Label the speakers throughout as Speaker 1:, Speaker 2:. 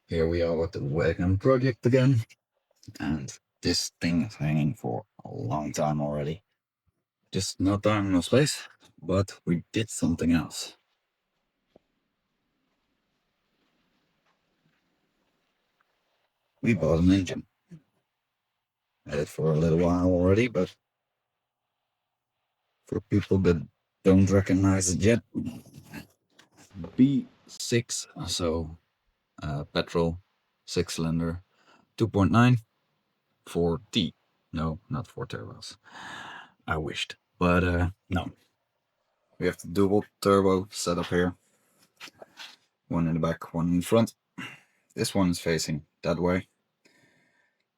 Speaker 1: Here we are with the Wagon project again, and this thing is hanging for a long time already. Just no time, no space, but we did something else. We bought an engine. Had it for a little while already, but for people that don't recognize it yet, B6, so petrol, 6 cylinder, 2.9, 4T. No, not 4 turbos. I wished, but no. We have the dual turbo setup here. One in the back, one in front. This one is facing that way,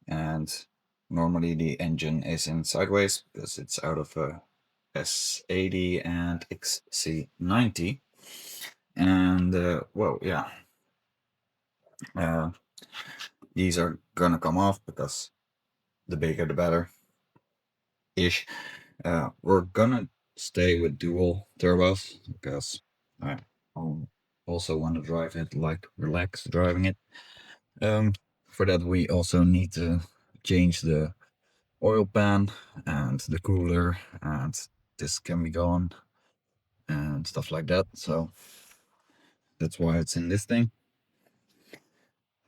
Speaker 1: and normally the engine is in sideways because it's out of a S80 and XC90. And well, yeah, uh, these are gonna come off because the bigger the better ish. We're gonna stay with dual turbos because I also want to drive it like relax driving it. Um, for that, we also need to change the oil pan and the cooler, and this can be gone and stuff like that. So that's why it's in this thing.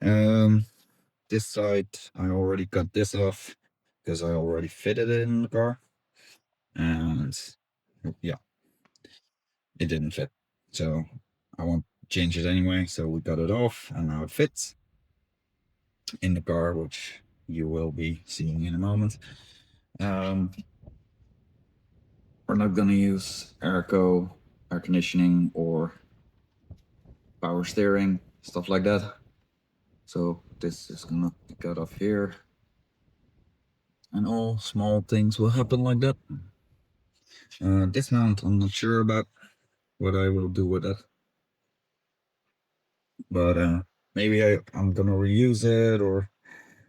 Speaker 1: Um, this side, I already cut this off because I already fitted it in the car, and yeah, it didn't fit. So I want to change it anyway. So we got it off, and now it fits in the car, which you will be seeing in a moment. Um, we're not gonna use airco, air conditioning, or power steering, stuff like that. So this is gonna be cut off here. And all small things will happen like that. This mount, I'm not sure about what I will do with it. But maybe I'm gonna reuse it, or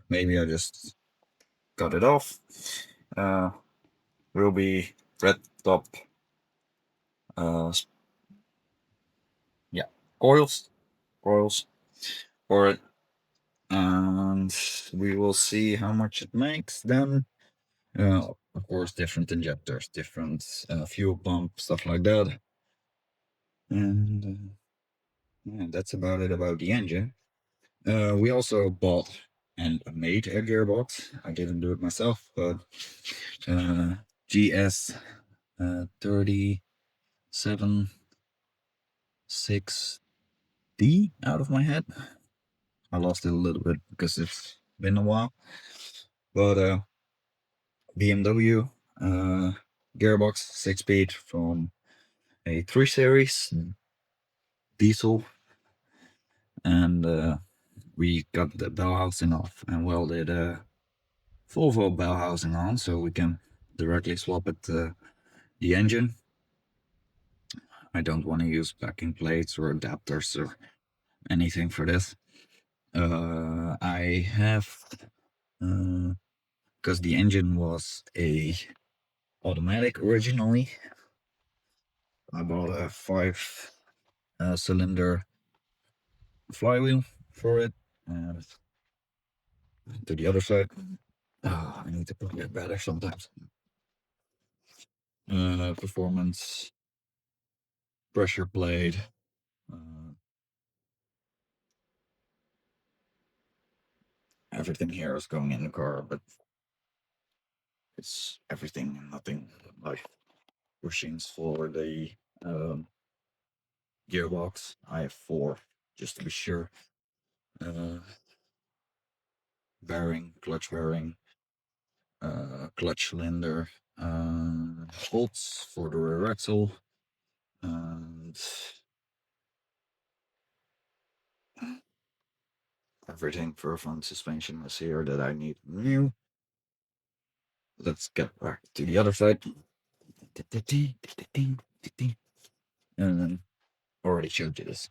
Speaker 1: maybe I just cut it off. Uh, will be red top, uh, yeah, coils for it. And we will see how much it makes then. Of course, different injectors, different fuel pump, stuff like that. And yeah, that's about it about the engine. We also bought and made a gearbox. I didn't do it myself, but GS 37 6D out of my head. I lost it a little bit because it's been a while. But BMW gearbox 6 speed from a 3 Series diesel, and we got the bell housing off and welded a Volvo bell housing on, so we can directly swap it to the engine. I don't want to use backing plates or adapters or anything for this. I have because the engine was a automatic originally. I bought a 5 cylinder flywheel for it. And to the other side. Oh, I need to put it better sometimes. Performance, pressure plate. Uh, everything here is going in the car, but it's everything and nothing, like bushings for the um, gearbox. I have 4, just to be sure. Uh, bearing, clutch cylinder, bolts for the rear axle, and everything for front suspension is here that I need new. Let's get back to the other side. And then already showed you this.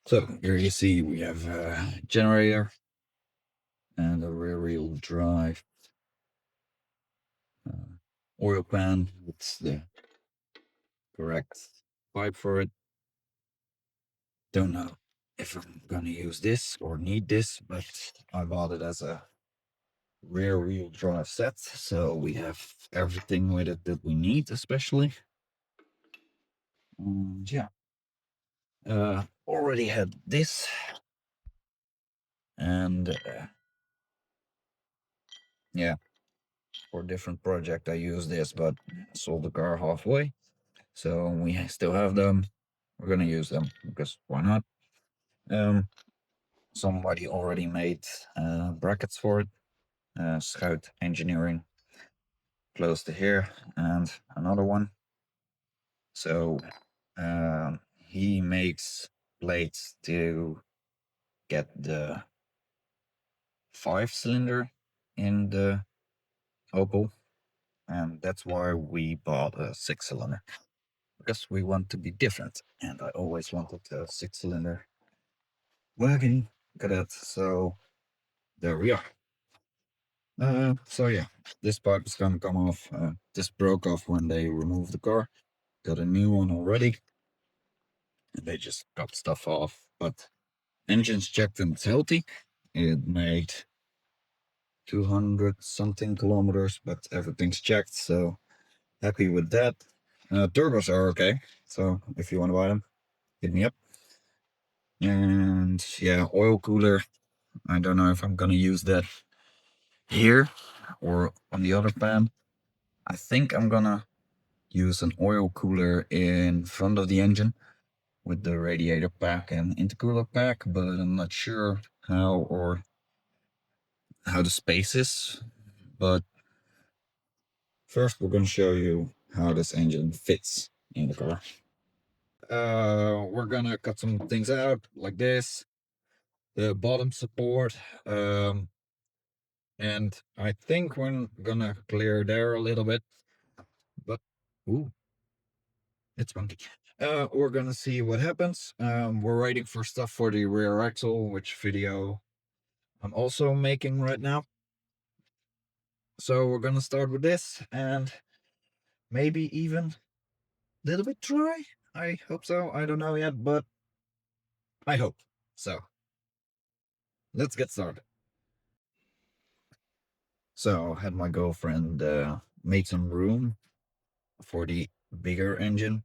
Speaker 1: So here you see we have a generator and a rear-wheel drive uh, oil pan. It's the correct pipe for it. Don't know if I'm gonna use this or need this, but I bought it as a rear wheel drive set, so we have everything with it that we need, especially. And yeah, already had this, and yeah, for a different project I use this, but sold the car halfway, so we still have them. We're gonna use them because why not? Somebody already made brackets for it. Scout Engineering close to here, and another one. So he makes plates to get the 5-cylinder in the Opel, and that's why we bought a 6-cylinder, because we want to be different, and I always wanted a 6-cylinder wagon Kadett, so there we are. So yeah, this part is gonna come off. This broke off when they removed the car. Got a new one already, and they just got stuff off, but engine's checked and it's healthy. It made 200 something kilometers, but everything's checked, so happy with that. Turbos are okay, so if you want to buy them, hit me up. And yeah, oil cooler. I don't know if I'm gonna use that here or on the other pan. I think I'm gonna use an oil cooler in front of the engine with the radiator pack and intercooler pack, but I'm not sure how the space is. But first we're going to show you how this engine fits in the car. We're gonna cut some things out like this, the bottom support, and I think we're gonna clear there a little bit, but ooh, it's funky. We're gonna see what happens. We're waiting for stuff for the rear axle, which video I'm also making right now. So we're gonna start with this, and maybe even a little bit dry. I hope so. I don't know yet, but I hope so. Let's get started. So I had my girlfriend make some room for the bigger engine,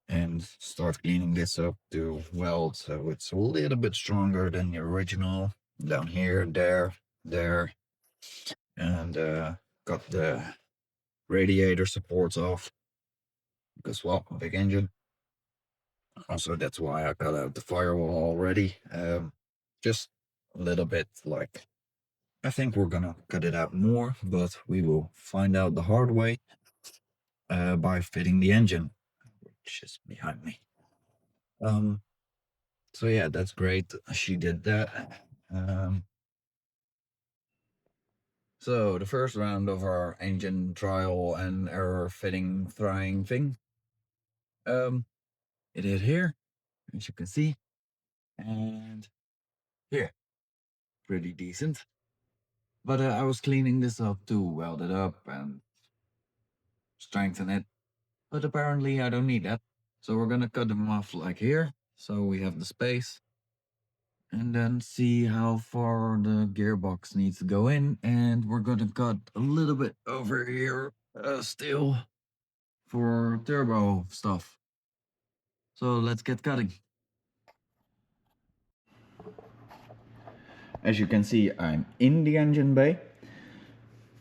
Speaker 1: and start cleaning this up to weld, so it's a little bit stronger than the original. Down here, there, and got the radiator supports off because, well, big engine. Also, that's why I cut out the firewall already. Just a little bit, like, I think we're gonna cut it out more, but we will find out the hard way by fitting the engine, which is behind me. So yeah, that's great. She did that. So the first round of our engine trial and error fitting trying thing, it is here, as you can see, and here, pretty decent. But I was cleaning this up to weld it up and strengthen it, but apparently I don't need that. So we're gonna cut them off like here, so we have the space, and then see how far the gearbox needs to go in, and we're gonna cut a little bit over here still for turbo stuff. So let's get cutting. As you can see, I'm in the engine bay,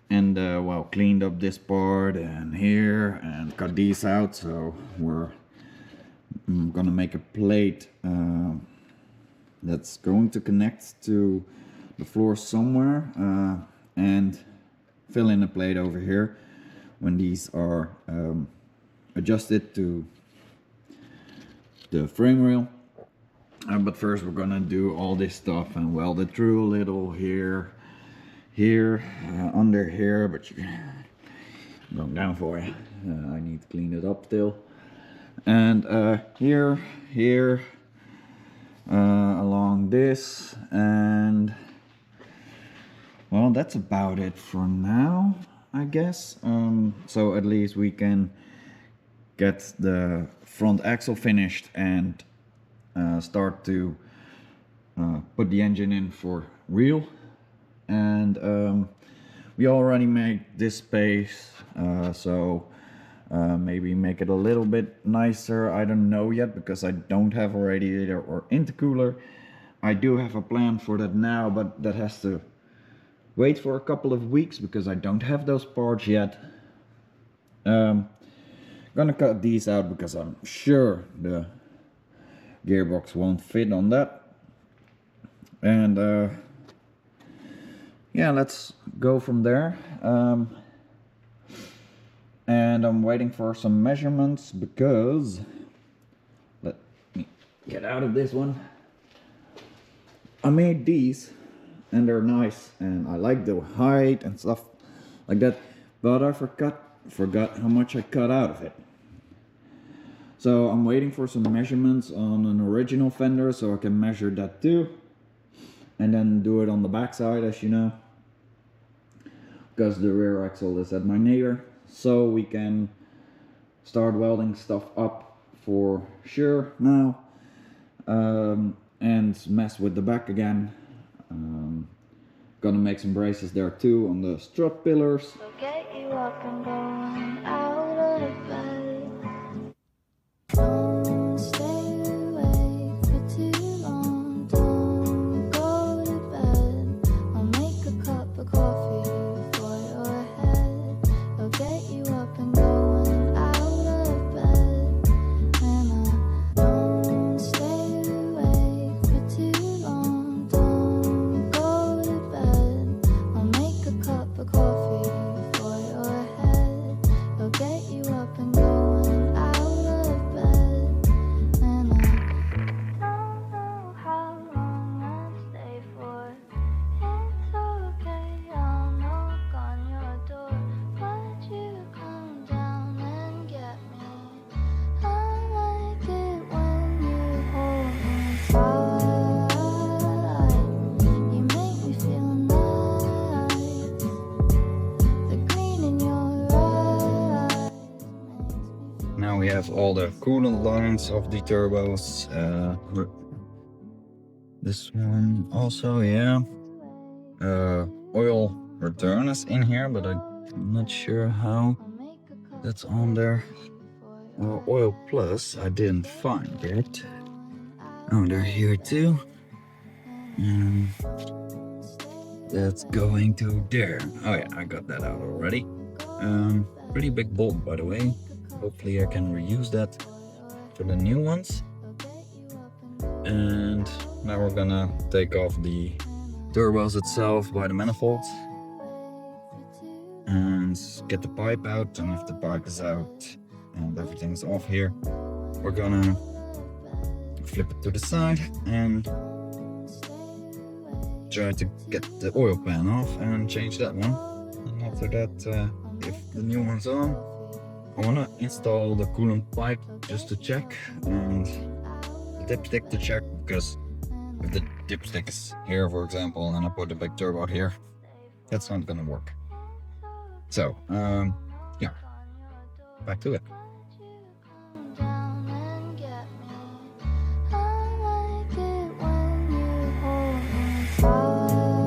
Speaker 1: and well, cleaned up this part and here and cut these out, so we're gonna make a plate that's going to connect to the floor somewhere, and fill in a plate over here when these are adjusted to the frame rail. But first we're gonna do all this stuff and weld it through a little here, under here, but I'm going down for you. I need to clean it up still. And here, along this, and well, that's about it for now, I guess. So at least we can get the front axle finished and start to put the engine in for real. And we already made this space, so maybe make it a little bit nicer. I don't know yet because I don't have a radiator or intercooler. I do have a plan for that now, but that has to wait for a couple of weeks because I don't have those parts yet. Gonna cut these out because I'm sure the gearbox won't fit on that. And yeah, let's go from there. And I'm waiting for some measurements because, let me get out of this one. I made these and they're nice and I like the height and stuff like that, but I forgot how much I cut out of it. So I'm waiting for some measurements on an original fender so I can measure that too, and then do it on the back side, as you know, because the rear axle is at my neighbor, so we can start welding stuff up for sure now, and mess with the back again. Gonna make some braces there too on the strut pillars.
Speaker 2: So get you up and going out of bed. Don't stay awake for too long. Don't go to bed. I'll make a cup of coffee for your head. I'll get you up and going out of bed. And I don't stay awake for too long. Don't go to bed. I'll make a cup of coffee for your head. I'll get you up and going out of bed. And I don't know how long I'll stay for. It's okay, I'll knock on your door. But you come down and get me. I like it when you hold me tight. You make me feel nice. The green in your eyes makes me feel.
Speaker 1: Now we have all the coolant lines of the turbos. This one also, yeah. Oil return is in here, but I'm not sure how that's on there. Oil plus I didn't find yet. Oh, they're here too. And that's going to there. Oh yeah, I got that out already. Pretty big bolt, by the way. Hopefully I can reuse that for the new ones. And now we're gonna take off the turbos itself by the manifolds and get the pipe out. And if the pipe is out and everything's off here, we're gonna flip it to the side and try to get the oil pan off and change that one. And after that, if the new one's on, I want to install the coolant pipe just to check, and the dipstick to check, because if the dipstick is here, for example, and I put the big turbo here, that's not gonna work. So, yeah, back to it.
Speaker 2: Come down and get me. I like it when you hold me tight.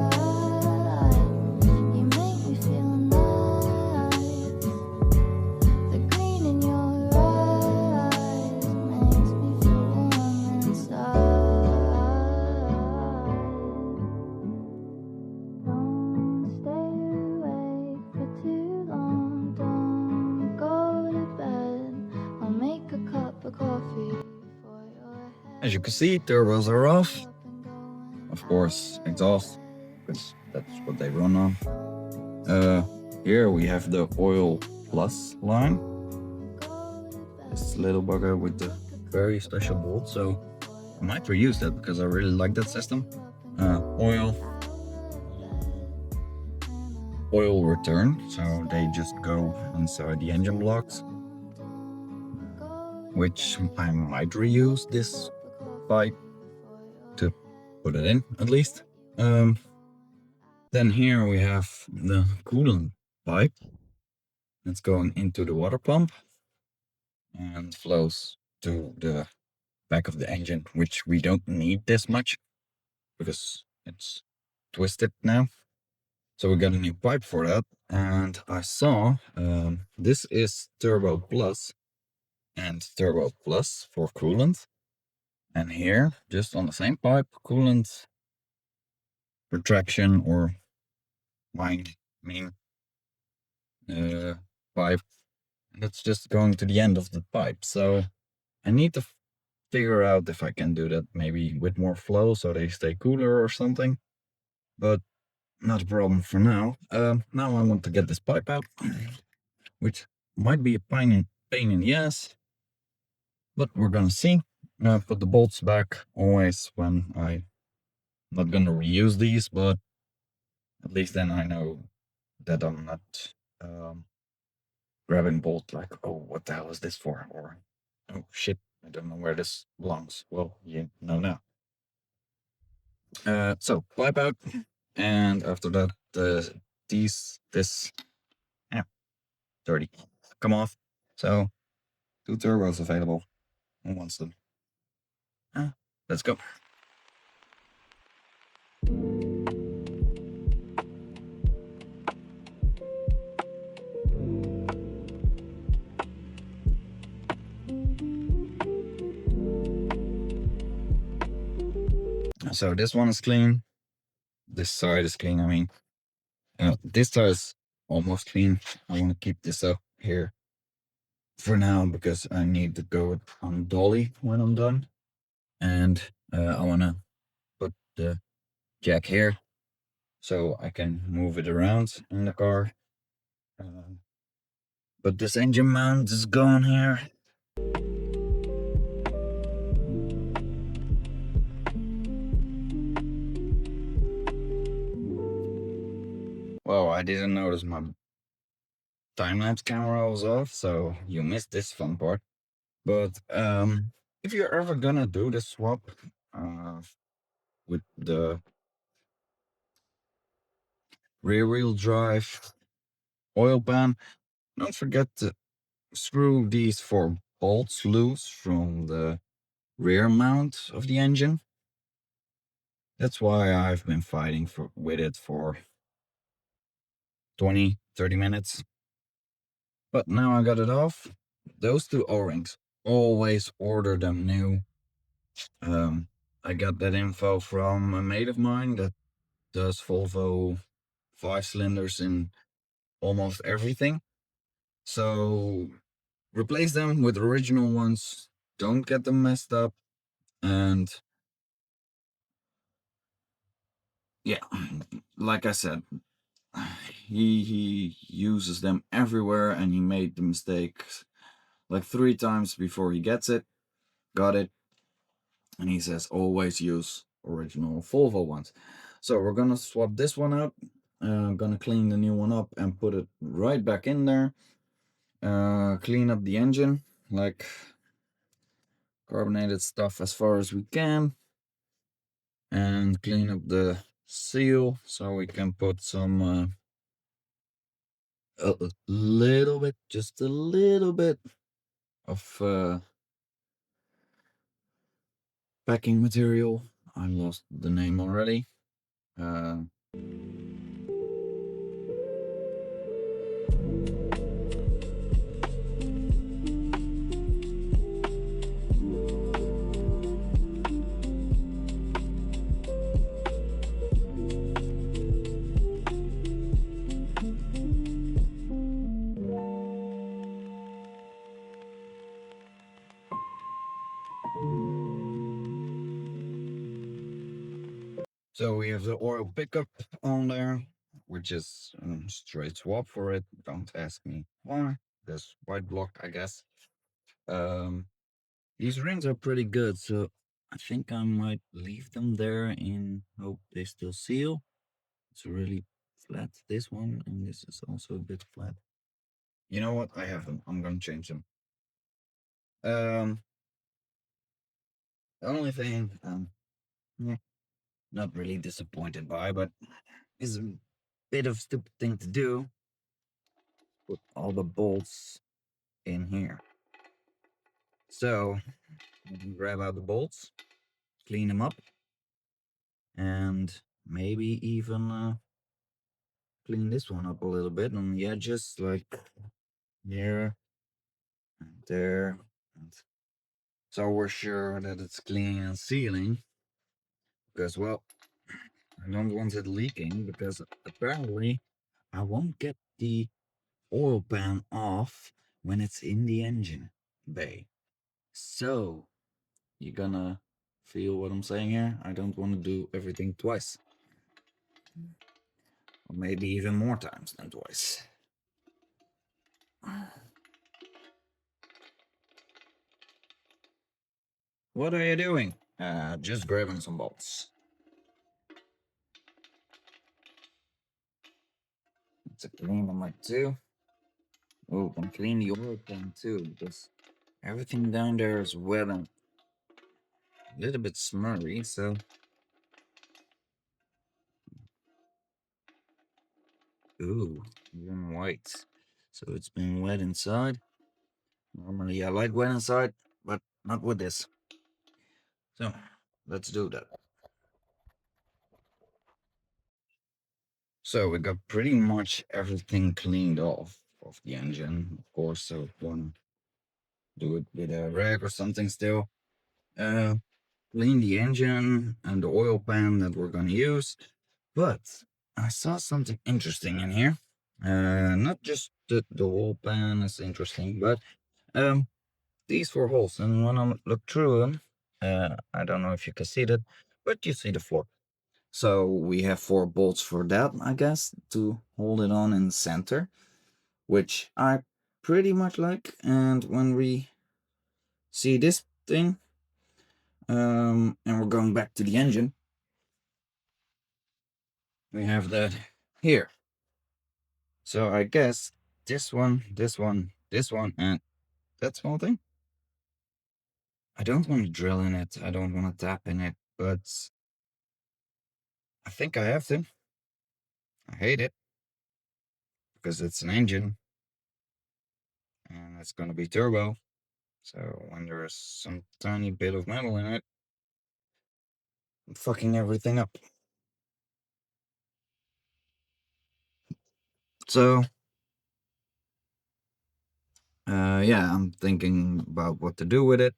Speaker 2: You make me feel nice. The green in your eyes makes me feel warm inside. Don't stay awake for too long. Don't go to bed. I'll make a cup of coffee for your head.
Speaker 1: As you can see, turbos are off. Of course, exhaust, because that's what they run on. Here we have the oil plus line. This little bugger with the very special bolt, so I might reuse that because I really like that system. Oil return, so they just go inside the engine blocks, which I might reuse this pipe to put it in at least. Then here we have the coolant pipe that's going into the water pump and flows to the back of the engine, which we don't need this much because it's twisted now. So we got a new pipe for that. And I saw this is Turbo Plus and Turbo Plus for coolant. And here, just on the same pipe, coolant retraction or main pipe. And that's just going to the end of the pipe. So I need to figure out if I can do that maybe with more flow so they stay cooler or something. But not a problem for now. Now I want to get this pipe out, which might be a pain in the ass, but we're gonna see. Put the bolts back always when I'm not gonna reuse these, but at least then I know that I'm not grabbing bolt like, oh, what the hell is this for? Or, oh shit, I don't know where this belongs. Well, you know now. So pipe out, and after that, this, yeah, dirty, come off. So 2 turbos available. Who wants them? Let's go. So this one is clean. This side is clean. I mean, this side is almost clean. I want to keep this up here for now because I need to go on dolly when I'm done. And I want to put the jack here so I can move it around in the car. But this engine mount is gone here. Well, I didn't notice my time-lapse camera was off, so you missed this fun part. But if you're ever gonna do the swap with the rear wheel drive oil pan, don't forget to screw these 4 bolts loose from the rear mount of the engine. That's why I've been fighting with it for 20-30 minutes. But now I got it off. Those 2 O-rings, always order them new. I got that info from a mate of mine that does Volvo 5-cylinders in almost everything. So replace them with original ones. Don't get them messed up. And yeah, like I said, he uses them everywhere, and he made the mistake like 3 times before he got it, and he says always use original Volvo ones. So we're gonna swap this one out. I'm gonna clean the new one up and put it right back in there. Clean up the engine, like carbonated stuff as far as we can, and clean up the seal so we can put some a little bit, just a little bit of packing material. I lost the name already. So we have the oil pickup on there, which is straight swap for it. Don't ask me why. This white block, I guess. These rings are pretty good, so I think I might leave them there in hope they still seal. It's really flat, this one, and this is also a bit flat. You know what? I have them. I'm gonna change them. The only thing not really disappointed by, but is a bit of stupid thing to do. Put all the bolts in here. So, grab out the bolts, clean them up, and maybe even clean this one up a little bit on the edges, like here and there. And so we're sure that it's clean and sealing, because, well, I don't want it leaking, because apparently I won't get the oil pan off when it's in the engine bay. So, you gonna feel what I'm saying here? I don't want to do everything twice. Or maybe even more times than twice. What are you doing? Just grabbing some bolts. It's a clean them like too. Oh, and clean the oil pan too, because everything down there is wet and a little bit smurry, so. Ooh, even white. So it's been wet inside. Normally I like wet inside, but not with this. So, let's do that. So we got pretty much everything cleaned off of the engine, of course, so want to do it with a rag or something still. Clean the engine and the oil pan that we're gonna use. But I saw something interesting in here. Not just the oil pan is interesting, but these four holes. And when I look through them, I don't know if you can see that, but you see the floor. So we have four bolts for that, I guess, to hold it on in the center, which I pretty much like. And when we see this thing, and we're going back to the engine, we have that here. So I guess this one, this one, this one, and that small thing. I don't want to drill in it. I don't want to tap in it, but I think I have to. I hate it because it's an engine and it's going to be turbo. So when there's some tiny bit of metal in it, I'm fucking everything up. So, yeah, I'm thinking about what to do with it,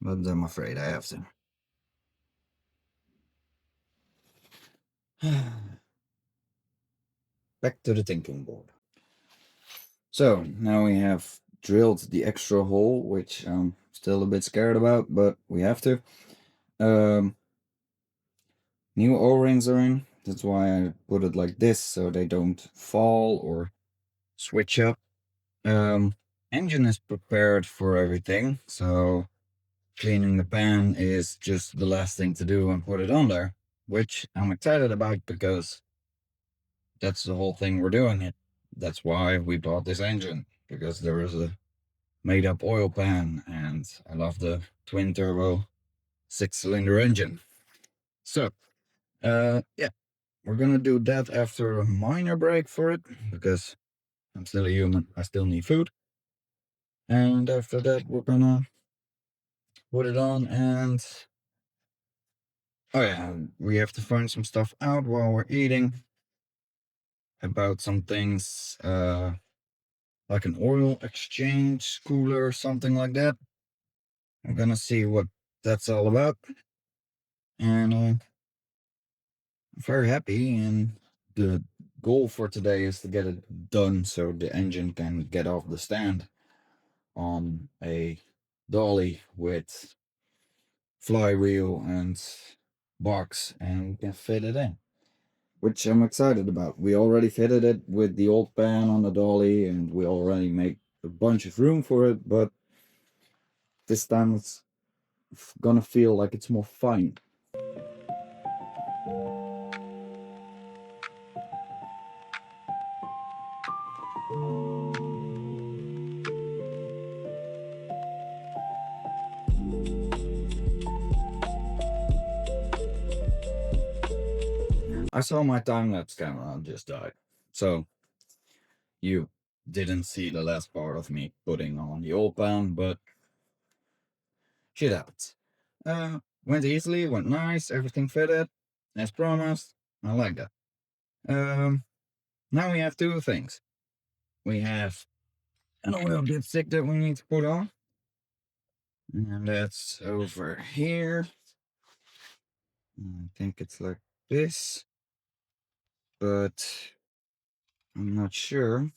Speaker 1: but I'm afraid I have to. Back to the thinking board. So now we have drilled the extra hole, which I'm still a bit scared about, but we have to. New O-rings are in. That's why I put it like this, so they don't fall or switch up. Engine is prepared for everything, so cleaning the pan is just the last thing to do and put it on there, which I'm excited about because that's the whole thing we're doing it. That's why we bought this engine, because there is a made up oil pan and I love the twin turbo 6-cylinder engine. So, yeah, we're gonna do that after a minor break for it because I'm still a human. I still need food. And after that, we're gonna put it on and oh yeah, we have to find some stuff out while we're eating about some things, like an oil exchange cooler or something like that. I'm gonna see what that's all about. And I'm very happy. And the goal for today is to get it done so the engine can get off the stand on a dolly with flywheel and box and we can fit it in, which I'm excited about. We already fitted it with the old pan on the dolly and we already make a bunch of room for it, but this time it's gonna feel like it's more fun. I saw my time lapse camera just died. So you didn't see the last part of me putting on the old pan, but shit happens. Went easily, went nice, everything fitted, as promised. I like that. Um, Now we have two things. We have an oil dipstick that we need to put on, and that's over here. I think it's like this, but I'm not sure.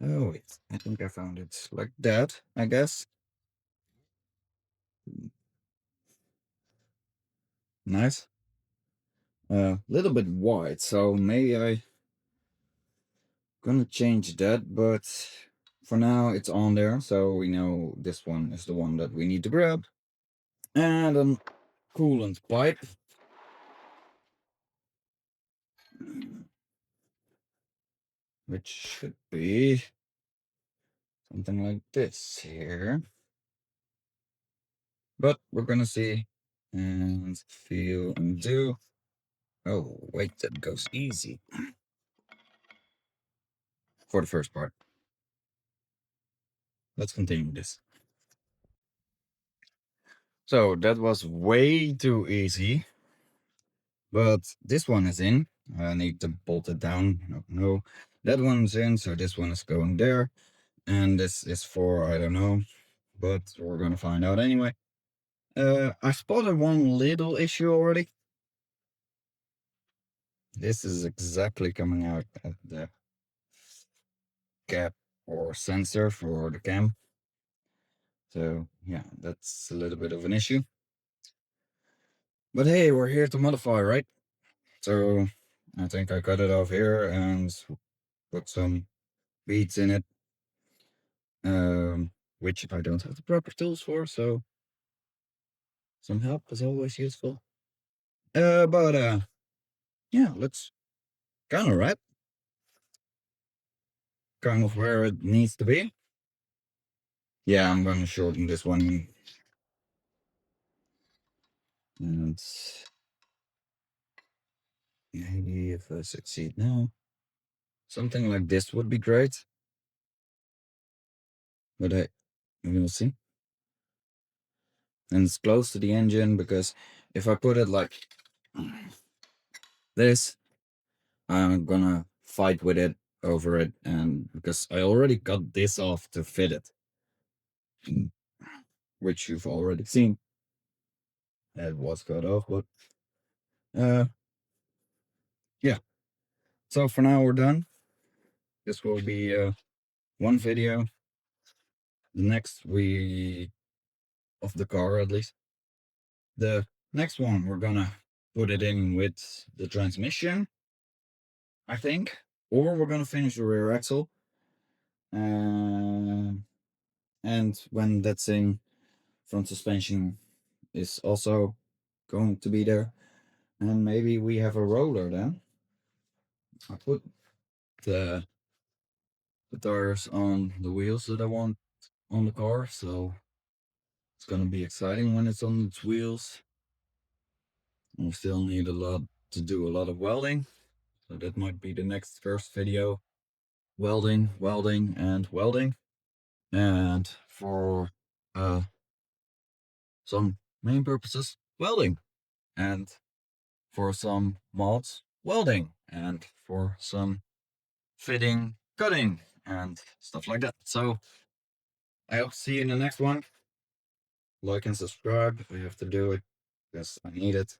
Speaker 1: Oh, wait, I think I found it like that, I guess. Nice. A little bit wide, so maybe I gonna change that, but for now it's on there, so we know this one is the one that we need to grab. And a coolant pipe, which should be something like this here. But we're gonna see and feel and do. Oh, wait, that goes easy for the first part. Let's continue this. So that was way too easy, but this one is in. I need to bolt it down. No, that one's in, so this one is going there. And this is for, I don't know, but we're gonna find out anyway. I spotted one little issue already. This is exactly coming out at the cap or sensor for the cam. So yeah, that's a little bit of an issue. But hey, we're here to modify, right? So I think I cut it off here and put some beads in it, which I don't have the proper tools for, so some help is always useful. But yeah, let's kind of wrap, kind of where it needs to be. Yeah, I'm gonna shorten this one, and maybe if I succeed now, something like this would be great. But hey, we'll see. And it's close to the engine, because if I put it like this, I'm gonna fight with it over it, and because I already got this off to fit it, which you've already seen. It was cut off, but uh yeah. So for now we're done. This will be one video. The next we of the car, at least. The next one we're gonna put it in with the transmission, I think, or we're gonna finish the rear axle. And when that thing front suspension is also going to be there, and maybe we have a roller then. I put the tires on the wheels that I want on the car, so it's gonna be exciting when it's on its wheels. We still need a lot to do, a lot of welding, so that might be the next first video. Welding, welding, and welding. And for some main purposes, welding. And for some mods, welding. And for some fitting, cutting, and stuff like that. So I hope to see you in the next one. Like and subscribe. I have to do it because I need it.